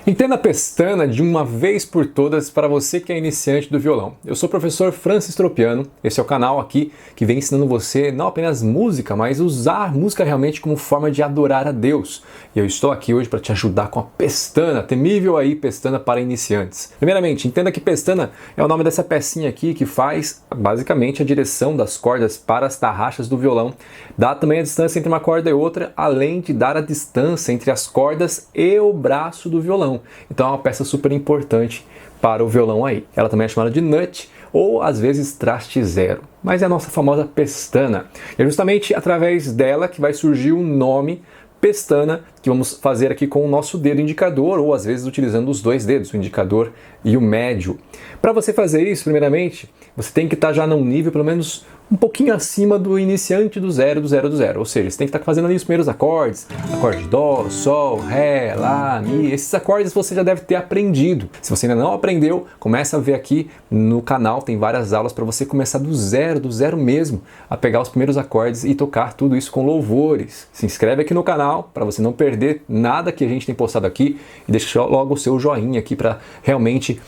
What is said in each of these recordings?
Entenda a pestana de uma vez por todas para você que é iniciante do violão. Eu sou o professor Francis Tropiano, esse é o canal aqui que vem ensinando você não apenas música, mas usar música realmente como forma de adorar a Deus. E eu estou aqui hoje para te ajudar com a pestana, temível aí pestana para iniciantes. Primeiramente, entenda que pestana é o nome dessa pecinha aqui que faz basicamente a direção das cordas para as tarraxas do violão. Dá também a distância entre uma corda e outra, além de dar a distância entre as cordas e o braço do violão. Então é uma peça super importante para o violão aí. Ela também é chamada de nut ou às vezes traste zero, mas é a nossa famosa pestana. E é justamente através dela que vai surgir o nome pestana, que vamos fazer aqui com o nosso dedo indicador ou às vezes utilizando os dois dedos, o indicador e o médio. Para você fazer isso, primeiramente, você tem que estar já num nível pelo menos um pouquinho acima do iniciante do zero, ou seja, você tem que estar fazendo ali os primeiros acordes, acorde dó, sol, ré, lá, mi, esses acordes você já deve ter aprendido. Se você ainda não aprendeu, começa a ver aqui no canal, tem várias aulas para você começar do zero mesmo, a pegar os primeiros acordes e tocar tudo isso com louvores. Se inscreve aqui no canal para você não perder nada que a gente tem postado aqui e deixa logo o seu joinha aqui para realmente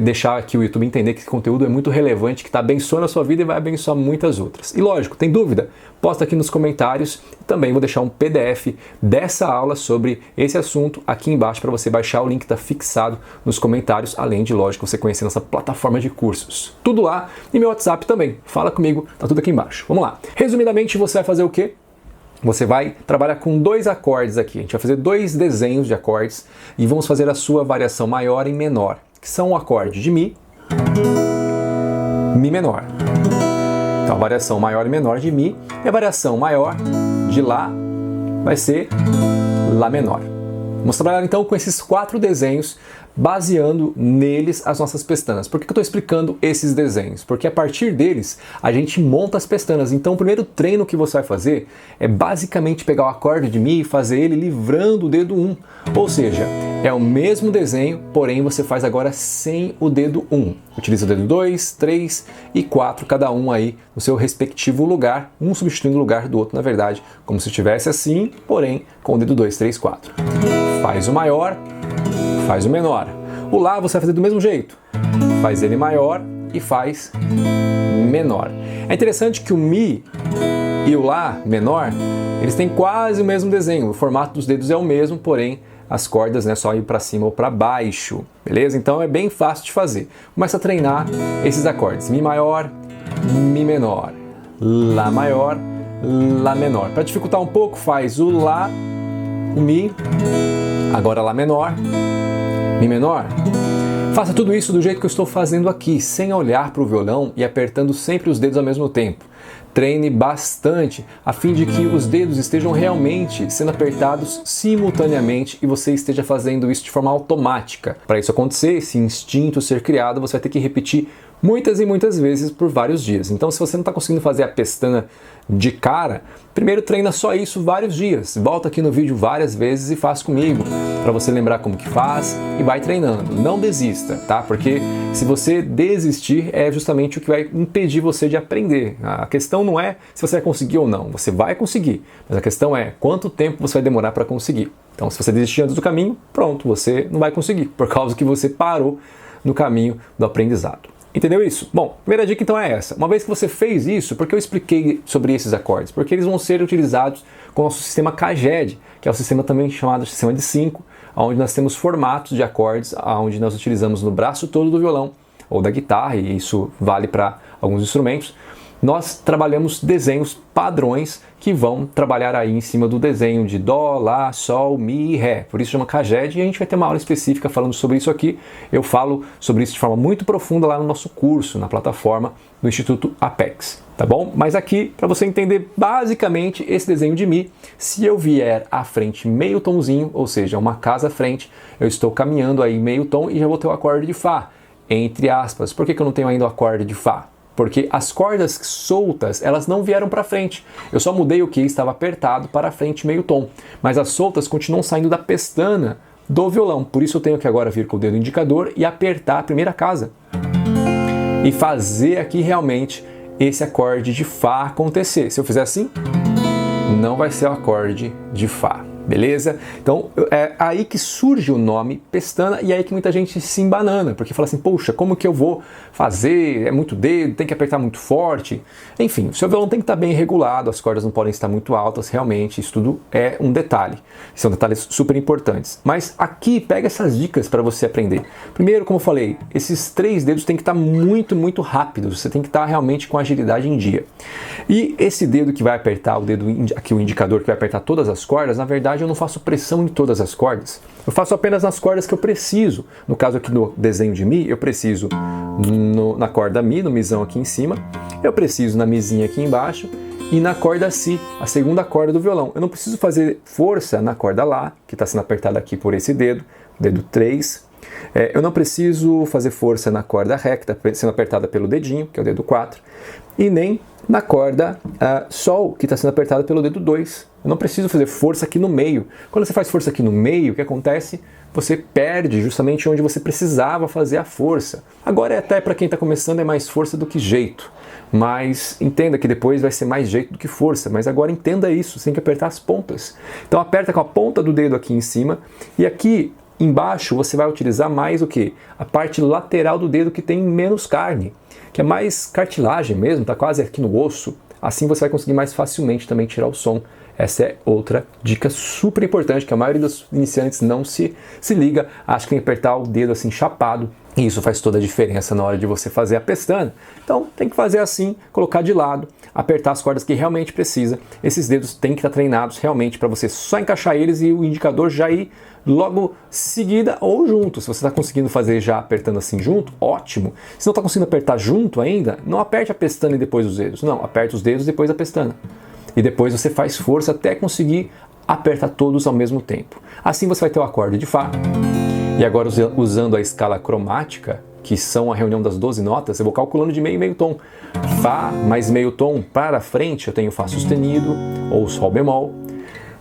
deixar aqui o YouTube entender que esse conteúdo é muito relevante, que está abençoando a sua vida e vai abençoar muitas outras. E lógico, tem dúvida? Posta aqui nos comentários. Também vou deixar um PDF dessa aula sobre esse assunto aqui embaixo para você baixar. O link está fixado nos comentários, além de, lógico, você conhecer nossa plataforma de cursos. Tudo lá e meu WhatsApp também. Fala comigo, tá tudo aqui embaixo. Vamos lá. Resumidamente, você vai fazer o quê? Você vai trabalhar com dois acordes aqui. A gente vai fazer dois desenhos de acordes e vamos fazer a sua variação maior e menor, que são o acorde de Mi, Mi menor. Então a variação maior e menor de Mi e a variação maior de Lá vai ser Lá menor. Vamos trabalhar então com esses quatro desenhos, baseando neles as nossas pestanas. Por que eu estou explicando esses desenhos? Porque a partir deles a gente monta as pestanas. Então o primeiro treino que você vai fazer é basicamente pegar o acorde de Mi e fazer ele livrando o dedo 1. Ou seja, é o mesmo desenho, porém você faz agora sem o dedo 1. Utiliza o dedo 2, 3 e 4, cada um aí no seu respectivo lugar, um substituindo o lugar do outro, na verdade, como se estivesse assim, porém com o dedo 2, 3, 4. Faz o maior, faz o menor. O Lá você vai fazer do mesmo jeito. Faz ele maior e faz menor. É interessante que o Mi e o Lá menor, eles têm quase o mesmo desenho. O formato dos dedos é o mesmo, porém as cordas, né, só ir para cima ou para baixo. Beleza? Então é bem fácil de fazer. Começa a treinar esses acordes. Mi maior, Mi menor. Lá maior, Lá menor. Para dificultar um pouco, faz o Lá, o Mi, agora Lá menor, Mi menor. Faça tudo isso do jeito que eu estou fazendo aqui, sem olhar para o violão e apertando sempre os dedos ao mesmo tempo. Treine bastante, a fim de que os dedos estejam realmente sendo apertados simultaneamente e você esteja fazendo isso de forma automática. Para isso acontecer, esse instinto ser criado, você vai ter que repetir muitas e muitas vezes por vários dias. Então, se você não está conseguindo fazer a pestana de cara, primeiro treina só isso vários dias. Volta aqui no vídeo várias vezes e faz comigo, para você lembrar como que faz e vai treinando. Não desista, tá? Porque se você desistir, é justamente o que vai impedir você de aprender. A questão não é se você vai conseguir ou não, você vai conseguir, mas a questão é quanto tempo você vai demorar para conseguir. Então, se você desistir antes do caminho, pronto, você não vai conseguir, por causa que você parou no caminho do aprendizado. Entendeu isso? Bom, primeira dica então é essa. Uma vez que você fez isso, por que eu expliquei sobre esses acordes? Porque eles vão ser utilizados com o nosso sistema Caged, que é o sistema também chamado de sistema de 5, onde nós temos formatos de acordes, onde nós utilizamos no braço todo do violão ou da guitarra, e isso vale para alguns instrumentos. Nós trabalhamos desenhos padrões que vão trabalhar aí em cima do desenho de Dó, Lá, Sol, Mi e Ré. Por isso chama Caged e a gente vai ter uma aula específica falando sobre isso aqui. Eu falo sobre isso de forma muito profunda lá no nosso curso, na plataforma do Instituto Apex, tá bom? Mas aqui, para você entender basicamente esse desenho de Mi, se eu vier à frente meio tomzinho, ou seja, uma casa à frente, eu estou caminhando aí meio tom e já vou ter o acorde de Fá, entre aspas. Por que eu não tenho ainda o acorde de Fá? Porque as cordas soltas, elas não vieram para frente. Eu só mudei o que estava apertado para frente meio tom. Mas as soltas continuam saindo da pestana do violão. Por isso eu tenho que agora vir com o dedo indicador e apertar a primeira casa. E fazer aqui realmente esse acorde de Fá acontecer. Se eu fizer assim, não vai ser o acorde de Fá. Beleza? Então é aí que surge o nome pestana e é aí que muita gente se embanana, porque fala assim, poxa, como que eu vou fazer? É muito dedo, tem que apertar muito forte. Enfim, o seu violão tem que estar bem regulado, as cordas não podem estar muito altas, realmente, isso tudo é um detalhe. São detalhes super importantes. Mas aqui, pega essas dicas para você aprender. Primeiro, como eu falei, esses 3 dedos tem que estar muito, muito rápidos, você tem que estar realmente com agilidade em dia. E esse dedo que vai apertar, o dedo aqui, o indicador que vai apertar todas as cordas, na verdade eu não faço pressão em todas as cordas, eu faço apenas nas cordas que eu preciso. No caso aqui do desenho de Mi, eu preciso na corda Mi, no Mizão aqui em cima, eu preciso na Mizinha aqui embaixo e na corda Si, a segunda corda do violão. Eu não preciso fazer força na corda Lá, que está sendo apertada aqui por esse dedo, dedo 3. Eu não preciso fazer força na corda Ré, que está sendo apertada pelo dedinho, que é o dedo 4, e nem na corda Sol, que está sendo apertada pelo dedo 2. Eu não preciso fazer força aqui no meio. Quando você faz força aqui no meio, o que acontece? Você perde justamente onde você precisava fazer a força. Agora, até para quem está começando, é mais força do que jeito. Mas entenda que depois vai ser mais jeito do que força. Mas agora entenda isso, você tem que apertar as pontas. Então aperta com a ponta do dedo aqui em cima e aqui embaixo você vai utilizar mais o quê? A parte lateral do dedo que tem menos carne, que é mais cartilagem mesmo, está quase aqui no osso. Assim você vai conseguir mais facilmente também tirar o som. Essa é outra dica super importante que a maioria dos iniciantes não se liga, acha que tem que apertar o dedo assim chapado. E isso faz toda a diferença na hora de você fazer a pestana. Então tem que fazer assim, colocar de lado, apertar as cordas que realmente precisa. Esses dedos têm que estar treinados realmente para você só encaixar eles e o indicador já ir logo seguida ou junto. Se você está conseguindo fazer já apertando assim junto, ótimo. Se não está conseguindo apertar junto ainda, não aperte a pestana e depois os dedos. Não, aperte os dedos e depois a pestana. E depois você faz força até conseguir apertar todos ao mesmo tempo. Assim você vai ter o acorde de Fá. E agora usando a escala cromática, que são a reunião das 12 notas, eu vou calculando de meio e meio tom. Fá mais meio tom para frente, eu tenho Fá sustenido ou Sol bemol.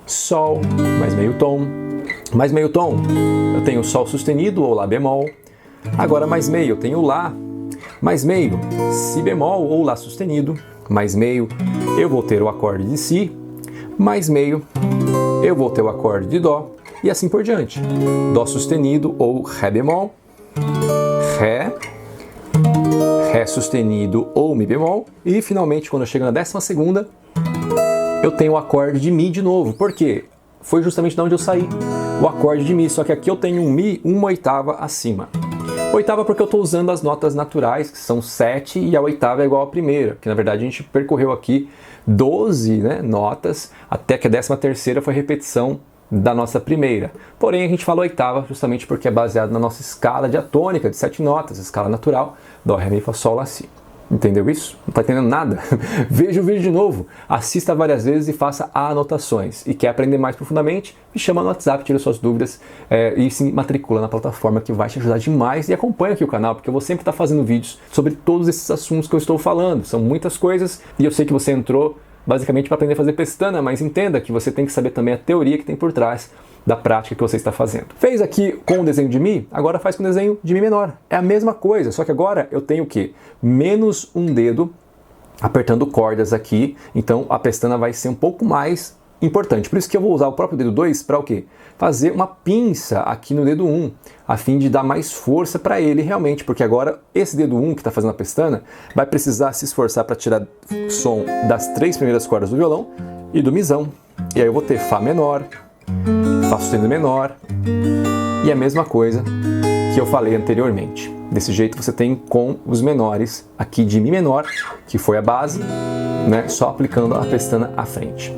Sol mais meio tom. Mais meio tom, eu tenho Sol sustenido ou Lá bemol. Agora mais meio, eu tenho Lá. Mais meio, Si bemol ou Lá sustenido. Mais meio, eu vou ter o acorde de Si. Mais meio, eu vou ter o acorde de Dó. E assim por diante. Dó sustenido ou Ré bemol. Ré. Ré sustenido ou Mi bemol. E finalmente, quando eu chego na 12ª, eu tenho o acorde de Mi de novo. Por quê? Foi justamente de onde eu saí. O acorde de Mi, só que aqui eu tenho um Mi 1/8 acima. Oitava porque eu estou usando as notas naturais, que são 7, e a oitava é igual à primeira, que na verdade a gente percorreu aqui 12 notas, até que a 13ª foi repetição da nossa primeira. Porém, a gente fala oitava justamente porque é baseado na nossa escala diatônica de 7 notas, escala natural, Dó, Ré, Mi, Fá, Sol, Lá, Si. Entendeu isso? Não está entendendo nada? Veja o vídeo de novo, assista várias vezes e faça anotações. E quer aprender mais profundamente? Me chama no WhatsApp, tira suas dúvidas e se matricula na plataforma que vai te ajudar demais. E acompanha aqui o canal, porque eu vou sempre estar fazendo vídeos sobre todos esses assuntos que eu estou falando. São muitas coisas e eu sei que você entrou basicamente para aprender a fazer pestana, mas entenda que você tem que saber também a teoria que tem por trás da prática que você está fazendo. Fez aqui com o desenho de Mi, agora faz com o desenho de Mi menor. É a mesma coisa, só que agora eu tenho o quê? Menos um dedo apertando cordas aqui, então a pestana vai ser um pouco mais importante. Por isso que eu vou usar o próprio dedo 2 para o quê? Fazer uma pinça aqui no dedo 1, a fim de dar mais força para ele realmente, porque agora esse dedo 1 que está fazendo a pestana vai precisar se esforçar para tirar som das 3 primeiras cordas do violão e do Mizão. E aí eu vou ter Fá menor, Fá sustenido menor e a mesma coisa que eu falei anteriormente. Desse jeito você tem com os menores aqui de Mi menor, que foi a base, só aplicando a pestana à frente.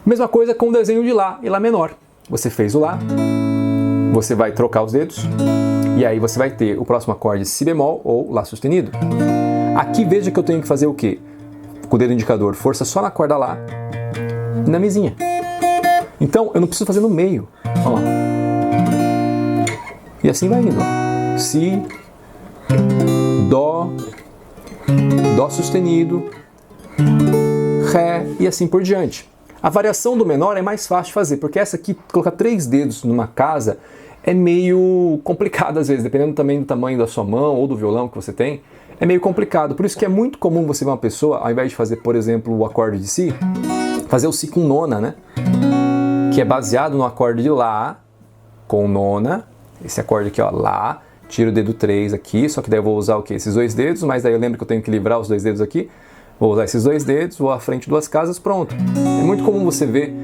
Mesma coisa com o desenho de Lá e Lá menor. Você fez o Lá, você vai trocar os dedos e aí você vai ter o próximo acorde Si bemol ou Lá sustenido. Aqui veja que eu tenho que fazer o quê? Com o dedo indicador, força só na corda Lá e na Mizinha. Então, eu não preciso fazer no meio. Olha lá. E assim vai indo. Ó. Si, Dó, Dó sustenido, Ré e assim por diante. A variação do menor é mais fácil de fazer, porque essa aqui, colocar 3 dedos numa casa, é meio complicado às vezes, dependendo também do tamanho da sua mão ou do violão que você tem, é meio complicado. Por isso que é muito comum você ver uma pessoa, ao invés de fazer, por exemplo, o acorde de Si, fazer o Si com nona, que é baseado no acorde de Lá com nona. Esse acorde aqui, ó, Lá. Tiro o dedo 3 aqui, só que daí eu vou usar o quê? Esses 2 dedos, mas daí eu lembro que eu tenho que livrar os 2 dedos aqui. Vou usar esses 2 dedos, vou à frente 2 casas, pronto. É muito comum você ver,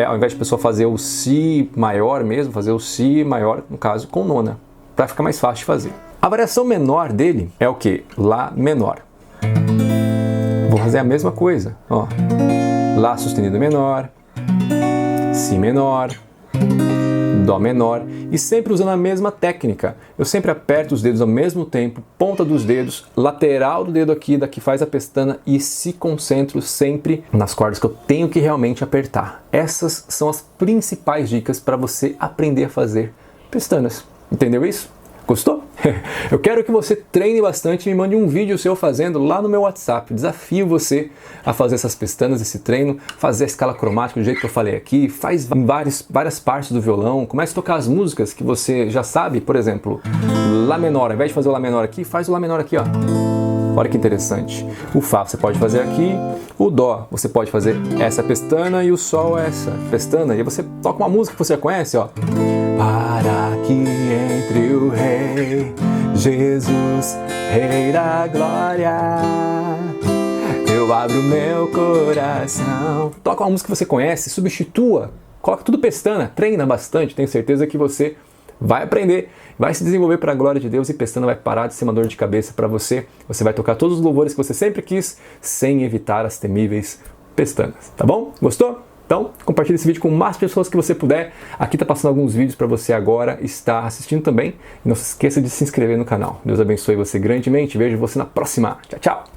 ao invés de a pessoa fazer o Si maior mesmo, fazer o Si maior, no caso, com nona, para ficar mais fácil de fazer. A variação menor dele é o quê? Lá menor. Vou fazer a mesma coisa, ó. Lá sustenido menor, Si menor, Dó menor, e sempre usando a mesma técnica. Eu sempre aperto os dedos ao mesmo tempo, ponta dos dedos, lateral do dedo aqui, daqui faz a pestana, e se concentro sempre nas cordas que eu tenho que realmente apertar. Essas são as principais dicas para você aprender a fazer pestanas. Entendeu isso? Gostou? Eu quero que você treine bastante e me mande um vídeo seu fazendo lá no meu WhatsApp. Desafio você a fazer essas pestanas, esse treino, fazer a escala cromática do jeito que eu falei aqui, faz várias partes do violão, comece a tocar as músicas que você já sabe, por exemplo, Lá menor, ao invés de fazer o Lá menor aqui, faz o Lá menor aqui, ó. Olha que interessante. O Fá você pode fazer aqui, o Dó você pode fazer essa pestana e o Sol essa pestana. E aí você toca uma música que você já conhece, ó. Para que entre o Rei, Jesus, Rei da Glória, eu abro meu coração. Toca uma música que você conhece, substitua, coloca tudo pestana, treina bastante, tenho certeza que você vai aprender, vai se desenvolver para a glória de Deus e pestana vai parar de ser uma dor de cabeça para você. Você vai tocar todos os louvores que você sempre quis, sem evitar as temíveis pestanas, tá bom? Gostou? Então, compartilhe esse vídeo com o máximo de pessoas que você puder. Aqui tá passando alguns vídeos para você agora estar assistindo também. E não se esqueça de se inscrever no canal. Deus abençoe você grandemente. Vejo você na próxima. Tchau, tchau!